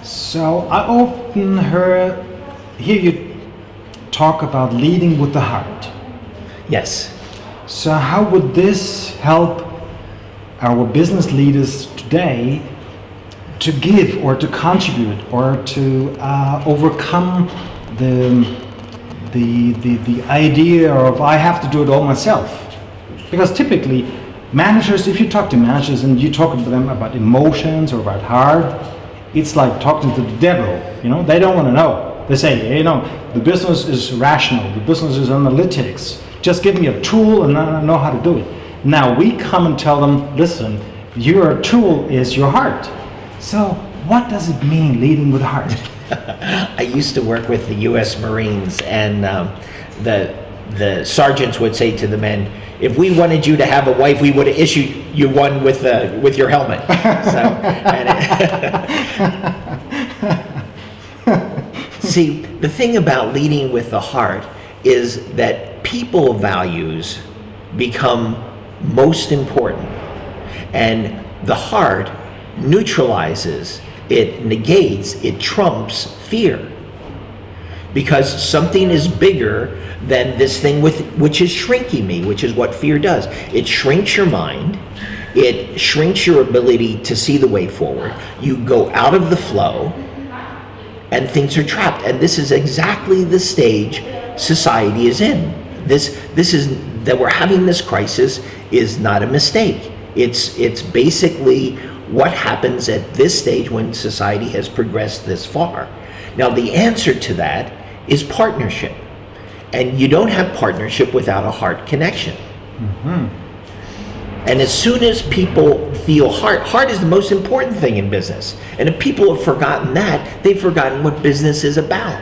So I often hear you talk about leading with the heart. Yes. So how would this help our business leaders today to give or to contribute or to overcome the idea of I have to do it all myself? Because typically managers, if you talk to managers and you talk to them about emotions or about heart, it's like talking to the devil. They don't want to know. They say, the business is rational, the business is analytics. Just give me a tool and I know how to do it. Now we come and tell them, listen, your tool is your heart. So what does it mean leading with heart? I used to work with the U.S. Marines, and the sergeants would say to the men, if we wanted you to have a wife, we would have issued you one with your helmet. See, the thing about leading with the heart is that people values become most important, and the heart neutralizes, it negates, it trumps fear, because something is bigger than this thing which is shrinking me, which is what fear does. It shrinks your mind, it shrinks your ability to see the way forward. You go out of the flow and things are trapped, and this is exactly the stage society is in. This is that we're having this crisis is not a mistake. It's basically what happens at this stage when society has progressed this far. Now the answer to that is partnership. And you don't have partnership without a heart connection. And as soon as people feel heart is the most important thing in business. And if people have forgotten that, they've forgotten what business is about.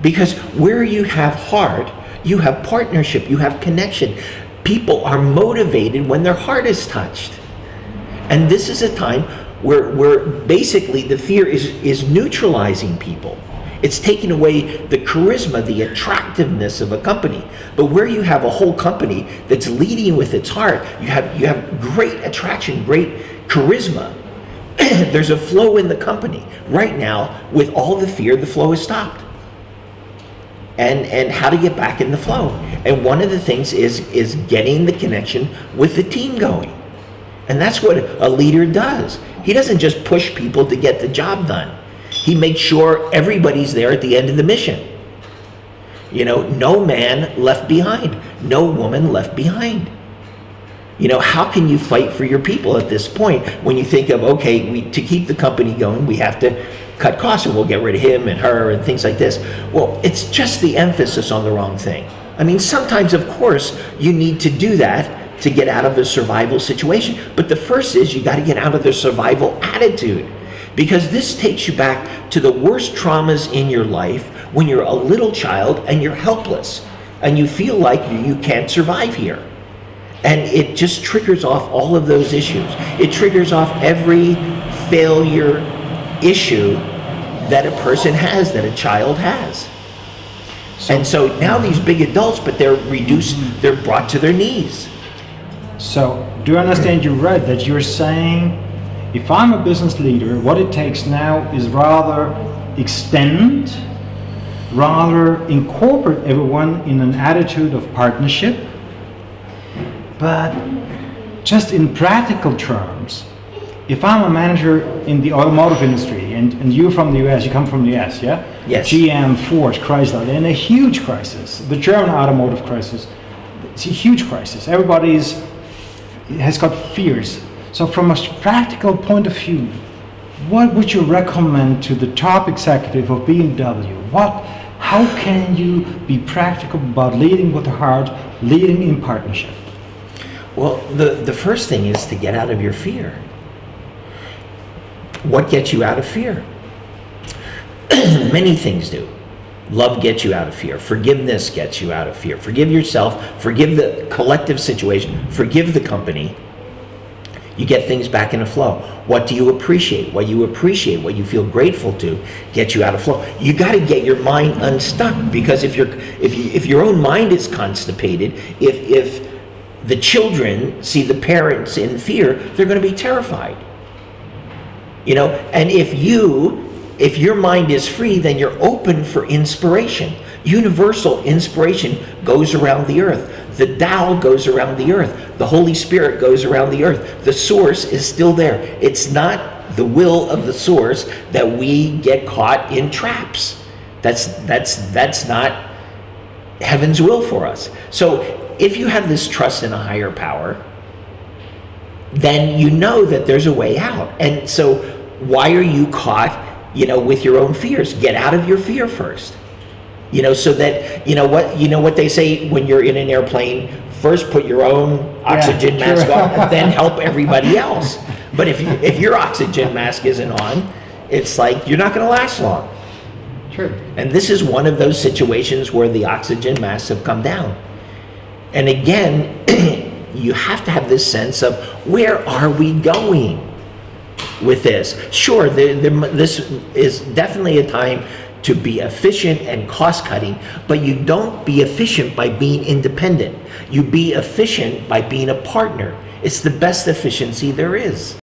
Because where you have heart, you have partnership, you have connection. People are motivated when their heart is touched. And this is a time where basically the fear is neutralizing people. It's taking away the charisma, the attractiveness of a company. But where you have a whole company that's leading with its heart, you have great attraction, great charisma. There's a flow in the company. Right now, with all the fear, the flow is stopped. And how to get back in the flow. And one of the things is getting the connection with the team going. And that's what a leader does. He doesn't just push people to get the job done. He makes sure everybody's there at the end of the mission. No man left behind, no woman left behind. How can you fight for your people at this point when you think of, okay, to keep the company going, we have to cut costs and we'll get rid of him and her and things like this. Well, it's just the emphasis on the wrong thing. I mean, sometimes, of course, you need to do that to get out of a survival situation. But the first is you got to get out of the survival attitude, because this takes you back to the worst traumas in your life when you're a little child and you're helpless and you feel like you can't survive here. And it just triggers off all of those issues. It triggers off every failure issue that a person has, that a child has. And so now these big adults, but they're reduced, they're brought to their knees. So do I understand you right, that you're saying if I'm a business leader, what it takes now is rather incorporate everyone in an attitude of partnership, but just in practical terms, if I'm a manager in the automotive industry, and you're from the US, you come from the US, yeah? Yes. GM, Ford, Chrysler, they're in a huge crisis. The German automotive crisis, it's a huge crisis. Everybody has got fears. So from a practical point of view, what would you recommend to the top executive of BMW? How can you be practical about leading with the heart, leading in partnership? Well, the first thing is to get out of your fear. What gets you out of fear? Many things do. Love gets you out of fear. Forgiveness gets you out of fear. Forgive yourself, forgive the collective situation, forgive the company. You get things back in a flow. What do you appreciate? What you appreciate, what you feel grateful to, gets you out of flow. You got to get your mind unstuck, because if your own mind is constipated, if the children see the parents in fear, they're going to be terrified. You know, and if your mind is free, then you're open for inspiration. Universal inspiration goes around the earth. The Tao goes around the earth. The Holy Spirit goes around the earth. The source is still there. It's not the will of the source that we get caught in traps. That's not heaven's will for us. So if you have this trust in a higher power, then you know that there's a way out. And so why are you caught, you know, with your own fears? Get out of your fear first. You know, so that, you know what they say when you're in an airplane, first put your own oxygen mask on and then help everybody else. But if your oxygen mask isn't on, it's like you're not going to last long. Sure. And this is one of those situations where the oxygen masks have come down. And again, you have to have this sense of, where are we going with this? Sure, this is definitely a time to be efficient and cost-cutting, but you don't be efficient by being independent. You be efficient by being a partner. It's the best efficiency there is.